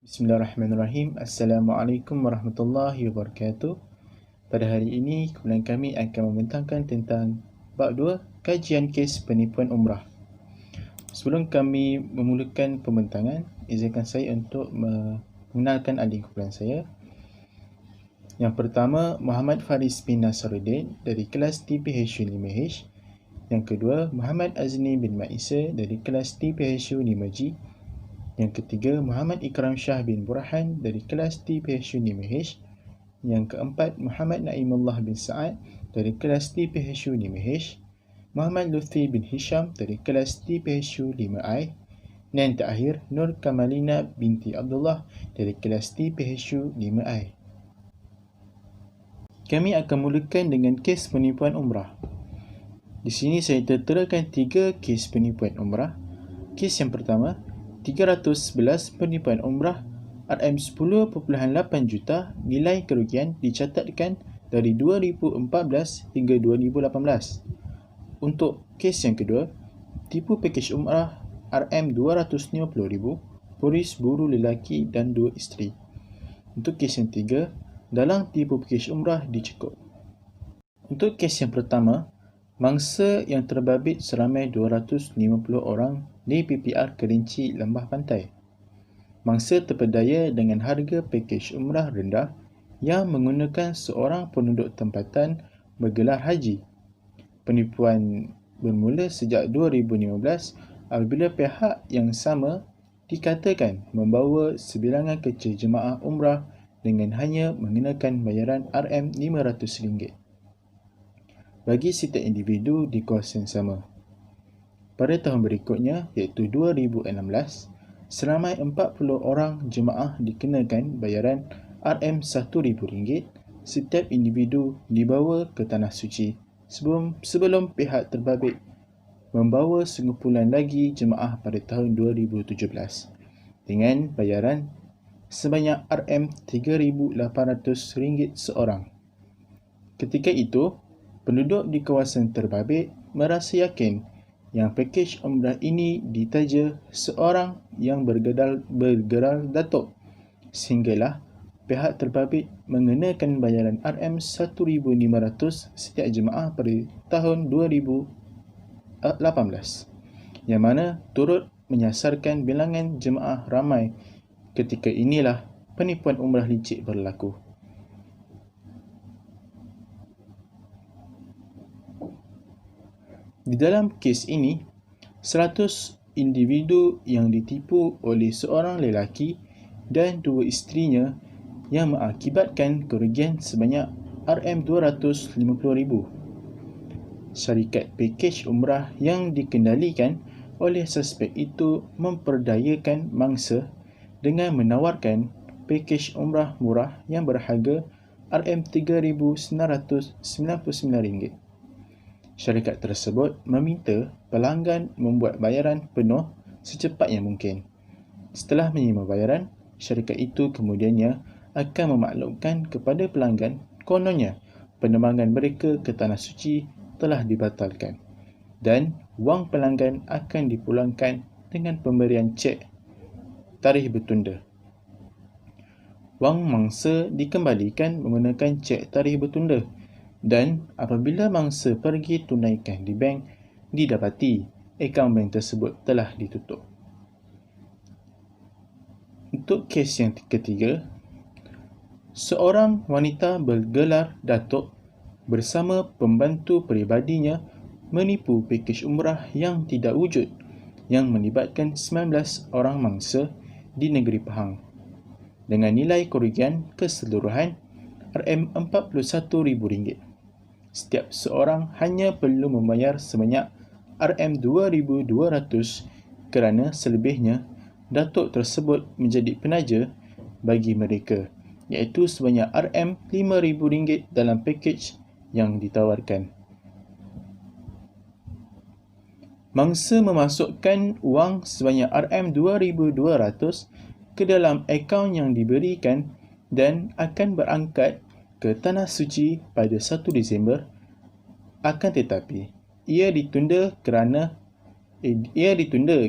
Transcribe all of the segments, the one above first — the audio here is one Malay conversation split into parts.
Bismillahirrahmanirrahim. Assalamualaikum warahmatullahi wabarakatuh. Pada hari ini, kumpulan kami akan membentangkan tentang bab 2, kajian kes penipuan umrah. Sebelum kami memulakan pembentangan, izinkan saya untuk mengenalkan adik kumpulan saya. Yang pertama, Muhammad Faris bin Nasaruddin dari kelas TPHU 5H. Yang kedua, Muhammad Azni bin Maisa dari kelas TPHU 5G. Yang ketiga, Muhammad Ikram Shah bin Burhan dari kelas TPHU 5H. Yang keempat, Muhammad Naimullah bin Sa'ad dari kelas TPHU 5H. Muhammad Lutfi bin Hisham dari kelas TPHU 5I. Dan yang terakhir, Nur Kamalina binti Abdullah dari kelas TPHU 5I. Kami akan mulakan dengan kes penipuan umrah. Di sini saya terterakan 3 kes penipuan umrah. Kes yang pertama, 311 penipuan umrah RM10.8 juta nilai kerugian dicatatkan dari 2014 hingga 2018. Untuk kes yang kedua, tipu pakej umrah RM250,000 polis buru lelaki dan 2 isteri. Untuk kes yang tiga, dalang tipu pakej umrah dicekuk. Untuk kes yang pertama, mangsa yang terbabit seramai 250 orang di PPR Kerinci Lembah Pantai. Mangsa terpedaya dengan harga pakej umrah rendah yang menggunakan seorang penduduk tempatan bergelar haji. Penipuan bermula sejak 2015 apabila pihak yang sama dikatakan membawa sebilangan kecil jemaah umrah dengan hanya mengenakan bayaran RM500 bagi setiap individu di kos yang sama. Pada tahun berikutnya, iaitu 2016, seramai 40 orang jemaah dikenakan bayaran RM1,000 setiap individu dibawa ke Tanah Suci sebelum pihak terbabit membawa sengumpulan lagi jemaah pada tahun 2017 dengan bayaran sebanyak RM3,800 seorang. Ketika itu, penduduk di kawasan terbabit merasa yakin yang pakej umrah ini ditaja seorang yang bergelar Datuk, sehinggalah pihak terbabit mengenakan bayaran RM1,500 setiap jemaah pada tahun 2018, yang mana turut menyasarkan bilangan jemaah ramai. Ketika inilah penipuan umrah licik berlaku. Di dalam kes ini, 100 individu yang ditipu oleh seorang lelaki dan 2 isterinya yang mengakibatkan kerugian sebanyak RM250,000. Syarikat pakej umrah yang dikendalikan oleh suspek itu memperdayakan mangsa dengan menawarkan pakej umrah murah yang berharga RM3,999. Syarikat tersebut meminta pelanggan membuat bayaran penuh secepatnya mungkin. Setelah menerima bayaran, syarikat itu kemudiannya akan memaklumkan kepada pelanggan kononnya penerbangan mereka ke Tanah Suci telah dibatalkan dan wang pelanggan akan dipulangkan dengan pemberian cek tarikh bertunda. Wang mangsa dikembalikan menggunakan cek tarikh bertunda. Dan apabila mangsa pergi tunaikan di bank, didapati akaun bank tersebut telah ditutup. Untuk kes yang ketiga, seorang wanita bergelar Datuk bersama pembantu peribadinya menipu pakej umrah yang tidak wujud yang melibatkan 19 orang mangsa di negeri Pahang dengan nilai kerugian keseluruhan RM41,000. Setiap seorang hanya perlu membayar sebanyak RM2,200 kerana selebihnya datuk tersebut menjadi penaja bagi mereka, iaitu sebanyak RM5,000 dalam pakej yang ditawarkan. Mangsa memasukkan wang sebanyak RM2,200 ke dalam akaun yang diberikan dan akan berangkat ke Tanah Suci pada 1 Disember, akan tetapi ia ditunda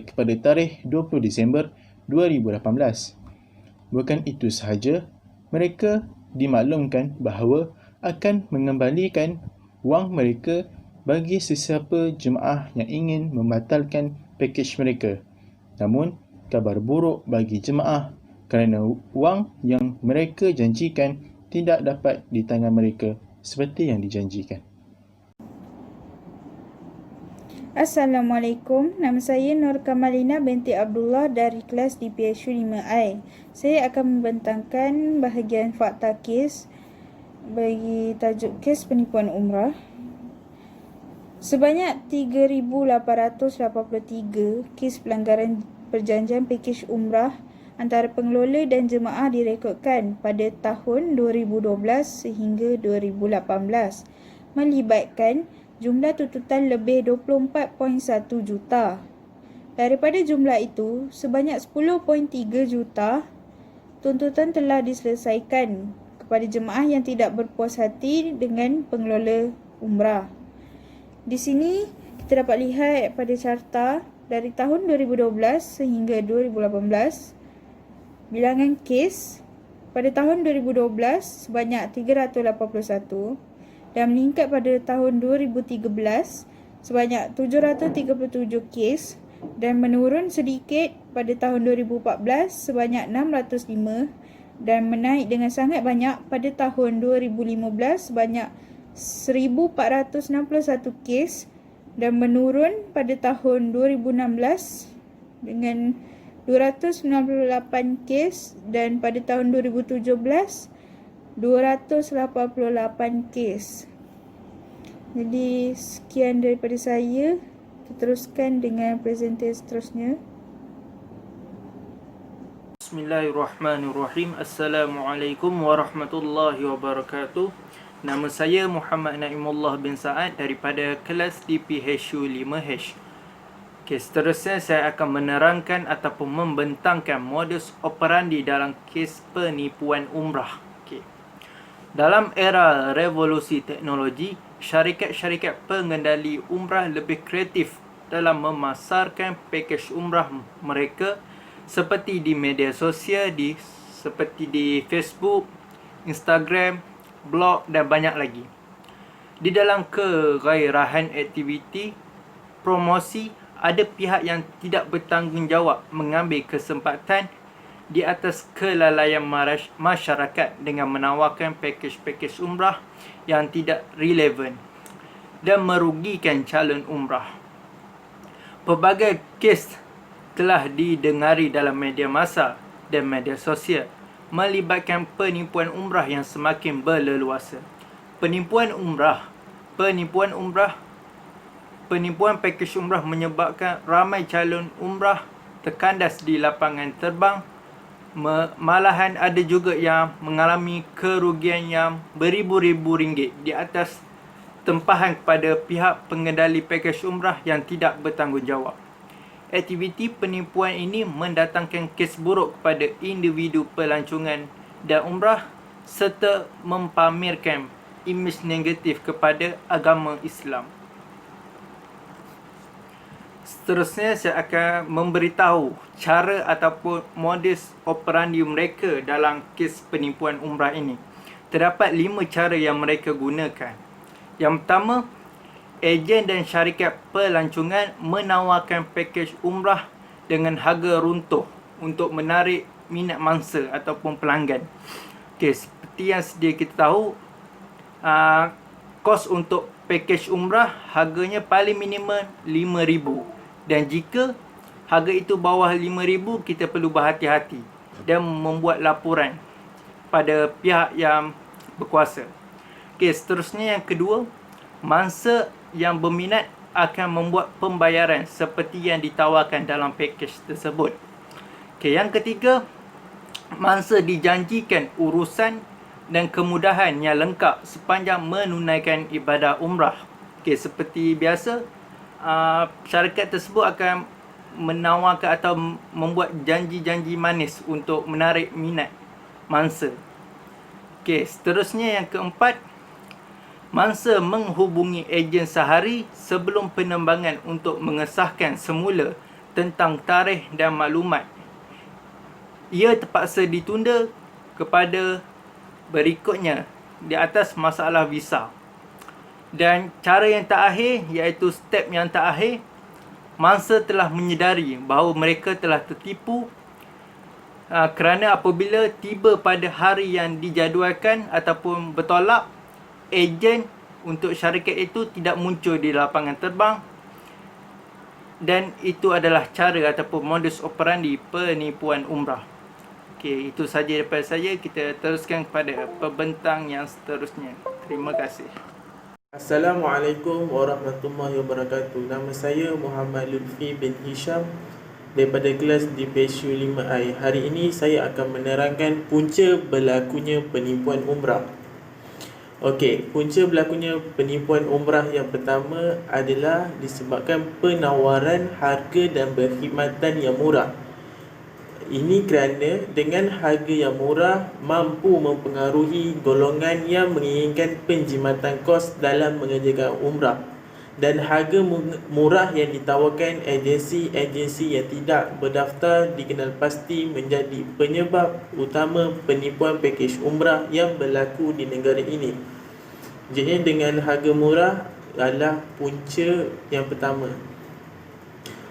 kepada tarikh 20 Disember 2018. Bukan itu sahaja, mereka dimaklumkan bahawa akan mengembalikan wang mereka bagi sesiapa jemaah yang ingin membatalkan pakej mereka. Namun, kabar buruk bagi jemaah kerana wang yang mereka janjikan tidak dapat di tangan mereka seperti yang dijanjikan. Assalamualaikum, nama saya Nur Kamalina binti Abdullah dari kelas DPSU 5I. Saya akan membentangkan bahagian fakta kes bagi tajuk kes penipuan umrah. Sebanyak 3,883 kes pelanggaran perjanjian pakej umrah antara pengelola dan jemaah direkodkan pada tahun 2012 sehingga 2018, melibatkan jumlah tuntutan lebih 24.1 juta. Daripada jumlah itu, sebanyak 10.3 juta tuntutan telah diselesaikan kepada jemaah yang tidak berpuas hati dengan pengelola umrah. Di sini kita dapat lihat pada carta dari tahun 2012 sehingga 2018, bilangan kes pada tahun 2012 sebanyak 381 dan meningkat pada tahun 2013 sebanyak 737 kes dan menurun sedikit pada tahun 2014 sebanyak 605 dan menaik dengan sangat banyak pada tahun 2015 sebanyak 1,461 kes dan menurun pada tahun 2016 dengan 298 kes dan pada tahun 2017 288 kes. Jadi sekian daripada saya. Kita teruskan dengan presentasi seterusnya. Bismillahirrahmanirrahim. Assalamualaikum warahmatullahi wabarakatuh. Nama saya Muhammad Naimullah bin Saad daripada kelas DPHU 5H. Seterusnya saya akan menerangkan ataupun membentangkan modus operandi dalam kes penipuan umrah. Dalam era revolusi teknologi, syarikat-syarikat pengendali umrah lebih kreatif dalam memasarkan pakej umrah mereka seperti di media sosial, seperti di Facebook, Instagram, blog dan banyak lagi. Di dalam kegairahan aktiviti promosi, ada pihak yang tidak bertanggungjawab mengambil kesempatan di atas kelalaian masyarakat dengan menawarkan pakej-pakej umrah yang tidak relevan dan merugikan calon umrah. Pelbagai kes telah didengari dalam media massa dan media sosial melibatkan penipuan umrah yang semakin berleluasa. Penipuan pakej umrah menyebabkan ramai calon umrah terkandas di lapangan terbang. Malahan ada juga yang mengalami kerugian yang beribu-ribu ringgit di atas tempahan kepada pihak pengendali pakej umrah yang tidak bertanggungjawab. Aktiviti penipuan ini mendatangkan kes buruk kepada individu pelancongan dan umrah serta mempamerkan imej negatif kepada agama Islam. Seterusnya saya akan memberitahu cara ataupun modus operandi mereka dalam kes penipuan umrah ini. Terdapat 5 cara yang mereka gunakan. Yang pertama, ejen dan syarikat pelancongan menawarkan pakej umrah dengan harga runtuh untuk menarik minat mangsa ataupun pelanggan. Seperti yang sedia kita tahu, kos untuk pakej umrah harganya paling minimum RM5,000. Dan jika harga itu bawah RM5,000, kita perlu berhati-hati dan membuat laporan pada pihak yang berkuasa. Seterusnya yang kedua, mangsa yang berminat akan membuat pembayaran seperti yang ditawarkan dalam pakej tersebut. Yang ketiga, mangsa dijanjikan urusan dan kemudahan yang lengkap sepanjang menunaikan ibadah umrah. Seperti biasa, syarikat tersebut akan menawarkan atau membuat janji-janji manis untuk menarik minat mangsa. Seterusnya yang keempat, mangsa menghubungi ejen sehari sebelum penerbangan untuk mengesahkan semula tentang tarikh dan maklumat ia terpaksa ditunda kepada berikutnya di atas masalah visa. Dan cara yang terakhir, iaitu step yang terakhir, mangsa telah menyedari bahawa mereka telah tertipu kerana apabila tiba pada hari yang dijadualkan ataupun bertolak, ejen untuk syarikat itu tidak muncul di lapangan terbang. Dan itu adalah cara ataupun modus operandi penipuan umrah. Okey, itu saja daripada saya. Kita teruskan kepada pembentang yang seterusnya. Terima kasih. Assalamualaikum warahmatullahi wabarakatuh. Nama saya Muhammad Lutfi bin Hisham daripada kelas di PSU 5I. Hari ini saya akan menerangkan punca berlakunya penipuan umrah. Okey, punca berlakunya penipuan umrah yang pertama adalah disebabkan penawaran harga dan perkhidmatan yang murah. Ini kerana dengan harga yang murah mampu mempengaruhi golongan yang menginginkan penjimatan kos dalam mengerjakan umrah. Dan harga murah yang ditawarkan agensi-agensi yang tidak berdaftar dikenal pasti menjadi penyebab utama penipuan pakej umrah yang berlaku di negara ini. Jadi dengan harga murah adalah punca yang pertama.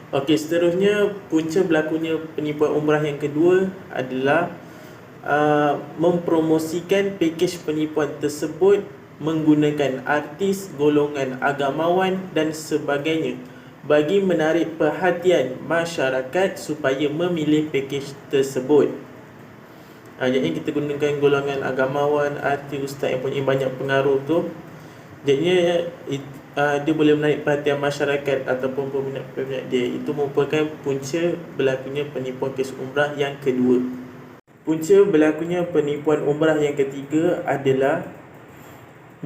Okey, seterusnya punca berlakunya penipuan umrah yang kedua adalah mempromosikan pakej penipuan tersebut menggunakan artis, golongan agamawan dan sebagainya bagi menarik perhatian masyarakat supaya memilih pakej tersebut. Jadi kita gunakan golongan agamawan, artis, ustaz yang punya banyak pengaruh tu. Jadinya dia boleh menarik perhatian masyarakat ataupun peminat-peminat dia. Itu merupakan punca berlakunya penipuan kes umrah yang kedua. Punca berlakunya penipuan umrah yang ketiga adalah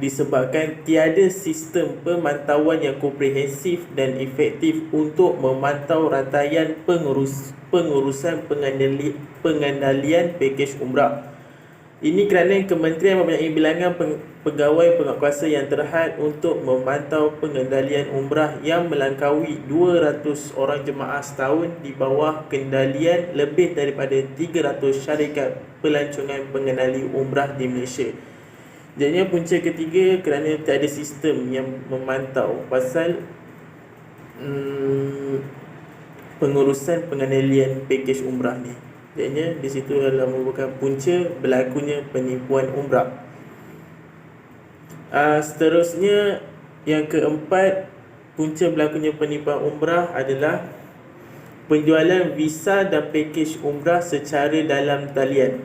disebabkan tiada sistem pemantauan yang komprehensif dan efektif untuk memantau rantaian pengurusan pengandalian pakej umrah. Ini kerana kementerian mempunyai bilangan pegawai penguatkuasa yang terhad untuk memantau pengendalian umrah yang melangkaui 200 orang jemaah setahun di bawah kendalian lebih daripada 300 syarikat pelancongan pengendali umrah di Malaysia. Jadinya punca ketiga kerana tiada sistem yang memantau pasal pengurusan pengendalian pakej umrah ni. Jadinya di situ adalah merupakan punca berlakunya penipuan umrah. Seterusnya yang keempat, punca berlakunya penipuan umrah adalah penjualan visa dan pakej umrah secara dalam talian.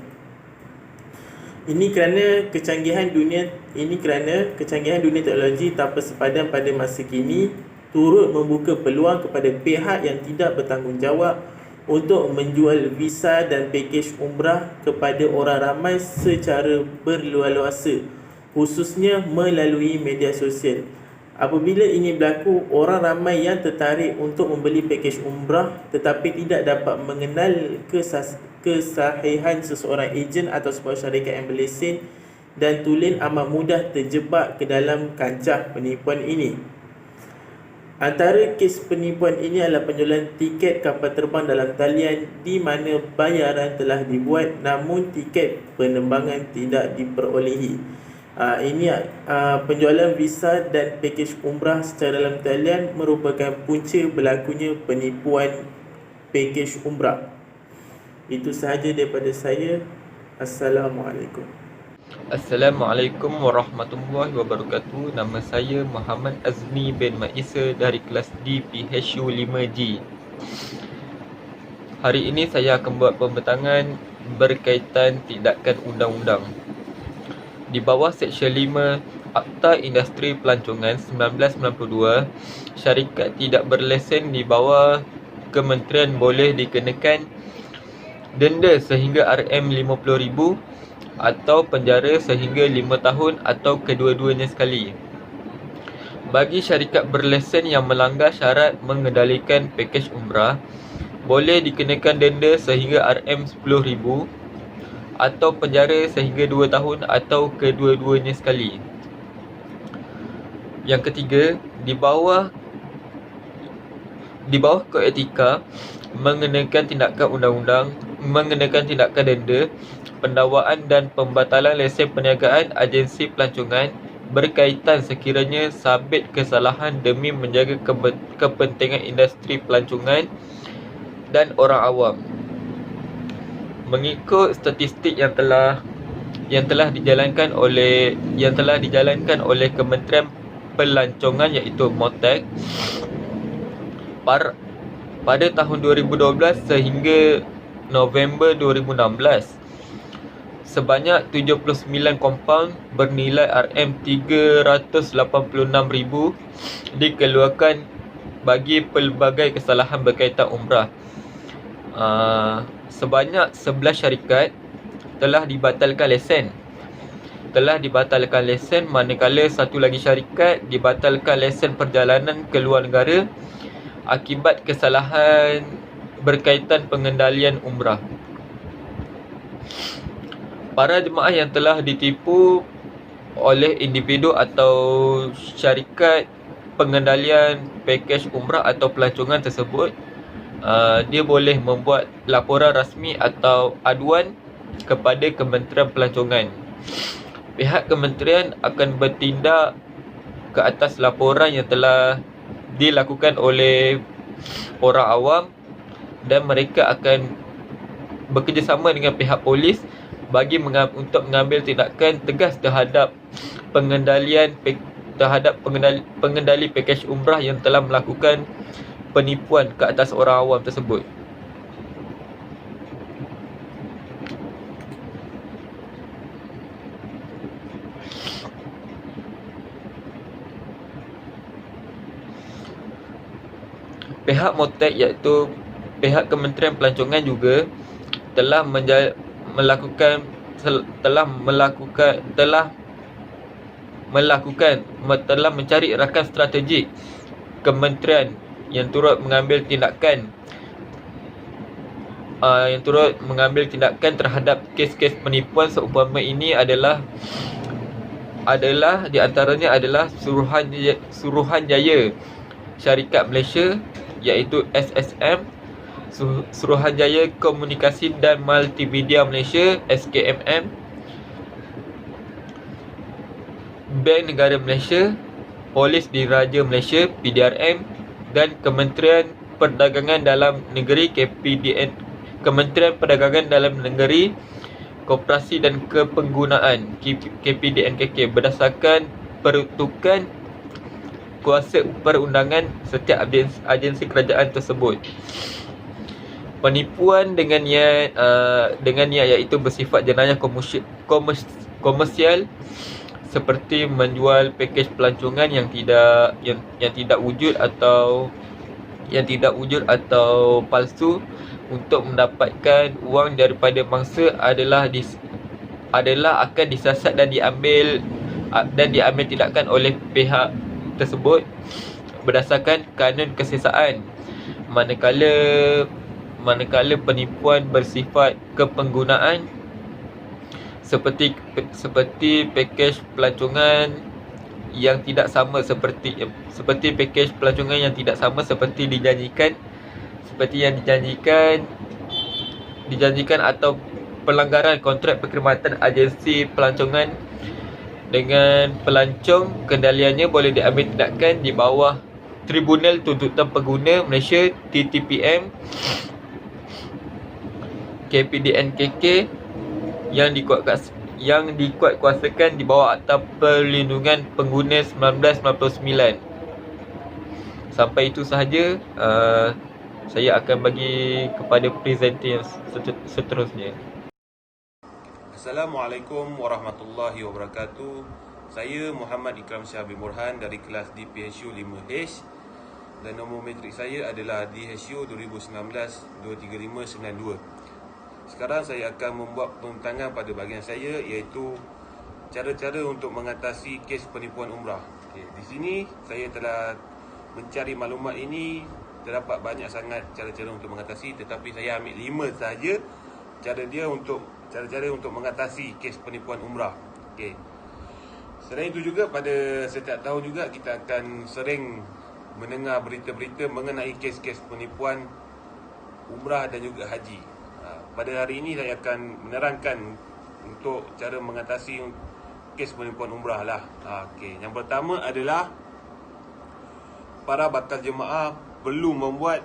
Ini kerana kecanggihan dunia teknologi tanpa sepadan pada masa kini turut membuka peluang kepada pihak yang tidak bertanggungjawab untuk menjual visa dan pakej umrah kepada orang ramai secara berluas-luasa, khususnya melalui media sosial. Apabila ini berlaku, orang ramai yang tertarik untuk membeli pakej umrah tetapi tidak dapat mengenal kesahihan seseorang ejen atau sebuah syarikat yang berlesen dan tulen amat mudah terjebak ke dalam kancah penipuan ini. Antara kes penipuan ini adalah penjualan tiket kapal terbang dalam talian di mana bayaran telah dibuat namun tiket penerbangan tidak diperolehi. Penjualan visa dan pakej umrah secara dalam talian merupakan punca berlakunya penipuan pakej umrah. Itu sahaja daripada saya. Assalamualaikum. Assalamualaikum warahmatullahi wabarakatuh. Nama saya Muhammad Azmi bin Maisa dari kelas D PHU 5G. Hari ini saya akan buat pembentangan berkaitan tindakan undang-undang. Di bawah Seksyen 5 Akta Industri Pelancongan 1992, syarikat tidak berlesen di bawah kementerian boleh dikenakan denda sehingga RM50,000 atau penjara sehingga 5 tahun atau kedua-duanya sekali. Bagi syarikat berlesen yang melanggar syarat mengendalikan pakej umrah, boleh dikenakan denda sehingga RM10,000 atau penjara sehingga 2 tahun atau kedua-duanya sekali. Yang ketiga, di bawah Kod Etika mengenakan tindakan undang-undang mengenakan tindakan denda, pendakwaan dan pembatalan lesen perniagaan agensi pelancongan berkaitan sekiranya sabit kesalahan demi menjaga kepentingan industri pelancongan dan orang awam. Mengikut statistik yang telah dijalankan oleh Kementerian Pelancongan iaitu MOTEC pada tahun 2012 sehingga November 2016, sebanyak 79 kompaun bernilai RM386,000 dikeluarkan bagi pelbagai kesalahan berkaitan umrah. Sebanyak 11 syarikat telah dibatalkan lesen, manakala satu lagi syarikat dibatalkan lesen perjalanan ke luar negara akibat kesalahan berkaitan pengendalian umrah. Para jemaah yang telah ditipu oleh individu atau syarikat pengendalian pakej umrah atau pelancongan tersebut, dia boleh membuat laporan rasmi atau aduan kepada Kementerian Pelancongan. Pihak kementerian akan bertindak ke atas laporan yang telah dilakukan oleh orang awam, dan mereka akan bekerjasama dengan pihak polis bagi untuk mengambil tindakan tegas terhadap pengendali pakej umrah yang telah melakukan penipuan ke atas orang awam tersebut. Pihak MOTEC iaitu pihak Kementerian Pelancongan juga telah mencari rakan strategik kementerian yang turut mengambil tindakan terhadap kes-kes penipuan seumpama ini adalah di antaranya adalah Suruhanjaya Syarikat Malaysia iaitu SSM, Suruhanjaya Komunikasi dan Multimedia Malaysia SKMM, Bank Negara Malaysia, Polis Diraja Malaysia PDRM, dan Kementerian Perdagangan Dalam Negeri Kementerian Perdagangan Dalam Negeri, Koperasi dan Kepenggunaan KPDNKK berdasarkan peruntukan kuasa perundangan setiap agensi kerajaan tersebut. Penipuan dengan niat iaitu bersifat jenayah komersial seperti menjual pakej pelancongan yang tidak wujud atau palsu untuk mendapatkan wang daripada mangsa adalah akan disiasat dan diambil tindakan oleh pihak tersebut berdasarkan kanun kesiasaan, manakala penipuan bersifat kepenggunaan seperti pakej pelancongan yang tidak sama seperti dijanjikan atau pelanggaran kontrak perkhidmatan agensi pelancongan dengan pelancong, kendaliannya boleh diambil tindakan di bawah Tribunal Tuntutan Pengguna Malaysia TTPM KPDNKK yang dikuatkuasakan di bawah Akta Perlindungan Pengguna 1999. Sampai itu sahaja. Saya akan bagi kepada presenter yang seterusnya. Assalamualaikum warahmatullahi wabarakatuh. Saya Muhammad Ikram Shah bin Burhan dari kelas DPHU 5H dan nombor matrik saya adalah DHU 2019-23592. Sekarang saya akan membuat pembentangan pada bahagian saya, iaitu cara-cara untuk mengatasi kes penipuan umrah. Di sini saya telah mencari maklumat ini, terdapat banyak sangat cara-cara untuk mengatasi, tetapi saya ambil 5 sahaja cara-cara untuk mengatasi kes penipuan umrah. Selain itu juga, pada setiap tahun juga kita akan sering mendengar berita-berita mengenai kes-kes penipuan umrah dan juga haji. pada hari ini saya akan menerangkan untuk cara mengatasi kes penipuan umrah lah. Okey, yang pertama adalah para bakal jemaah perlu membuat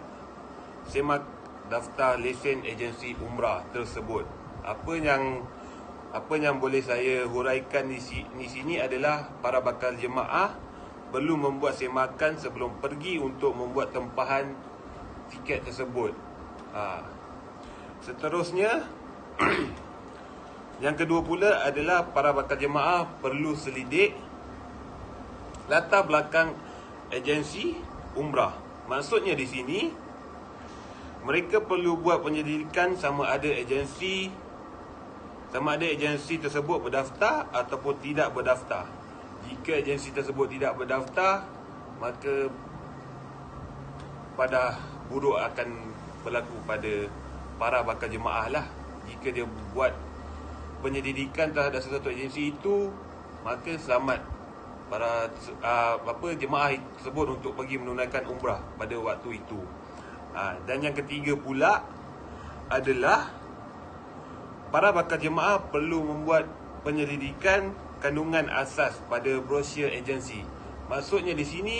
semak daftar lesen agensi umrah tersebut. Apa yang boleh saya huraikan di sini adalah para bakal jemaah perlu membuat semakan sebelum pergi untuk membuat tempahan tiket tersebut. Seterusnya yang kedua pula adalah para bakal jemaah perlu selidik latar belakang agensi umrah. Maksudnya di sini mereka perlu buat penyelidikan sama ada agensi tersebut berdaftar ataupun tidak berdaftar. Jika agensi tersebut tidak berdaftar, maka padah buruk akan berlaku pada para bakal jemaah lah. Jika dia buat penyelidikan terhadap sesuatu agensi itu, maka selamat para jemaah tersebut untuk pergi menunaikan umrah pada waktu itu. Dan yang ketiga pula adalah para bakal jemaah perlu membuat penyelidikan kandungan asas pada brosur agensi. Maksudnya di sini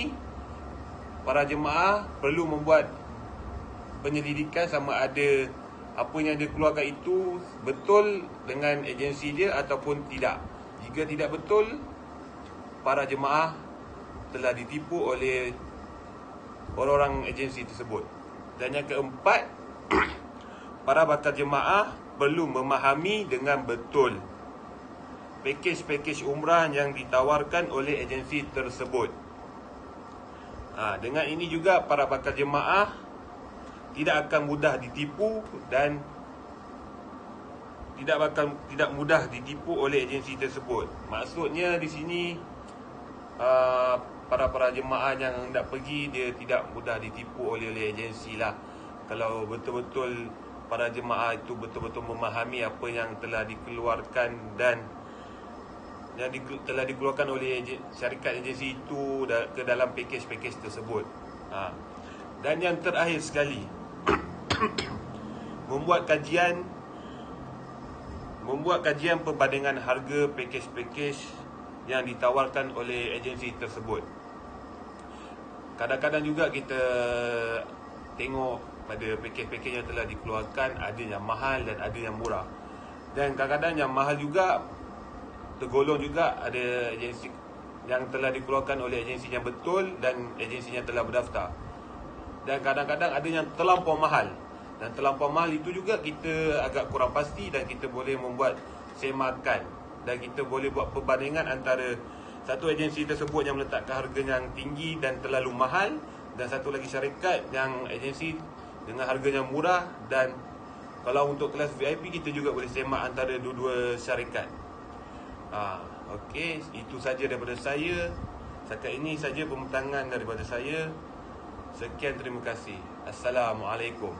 para jemaah perlu membuat penyelidikan sama ada apa yang dia keluarkan itu betul dengan agensi dia ataupun tidak. Jika tidak betul, para jemaah telah ditipu oleh orang-orang agensi tersebut. Dan yang keempat, para bakal jemaah perlu memahami dengan betul pakej-pakej umrah yang ditawarkan oleh agensi tersebut. Dengan ini juga para bakal jemaah tidak akan mudah ditipu dan tidak mudah ditipu oleh agensi tersebut. Maksudnya di sini para jemaah yang hendak pergi dia tidak mudah ditipu oleh agensi lah. Kalau betul-betul para jemaah itu betul-betul memahami apa yang telah dikeluarkan dan yang telah dikeluarkan oleh syarikat agensi itu ke dalam pakej-pakej tersebut. Dan yang terakhir sekali, membuat kajian perbandingan harga pakej-pakej yang ditawarkan oleh agensi tersebut. Kadang-kadang juga kita tengok pada pakej-pakej yang telah dikeluarkan, ada yang mahal dan ada yang murah. Dan kadang-kadang yang mahal juga tergolong juga ada agensi yang telah dikeluarkan oleh agensi yang betul dan agensi yang telah berdaftar. Dan kadang-kadang ada yang terlampau mahal. Dan terlampau mahal itu juga kita agak kurang pasti dan kita boleh membuat semakan. Dan kita boleh buat perbandingan antara satu agensi tersebut yang meletakkan harga yang tinggi dan terlalu mahal, dan satu lagi syarikat yang agensi dengan harga yang murah. Dan kalau untuk kelas VIP kita juga boleh semak antara dua-dua syarikat. Okey, itu saja daripada saya. Setakat ini saja pembentangan daripada saya. Sekian, terima kasih. Assalamualaikum.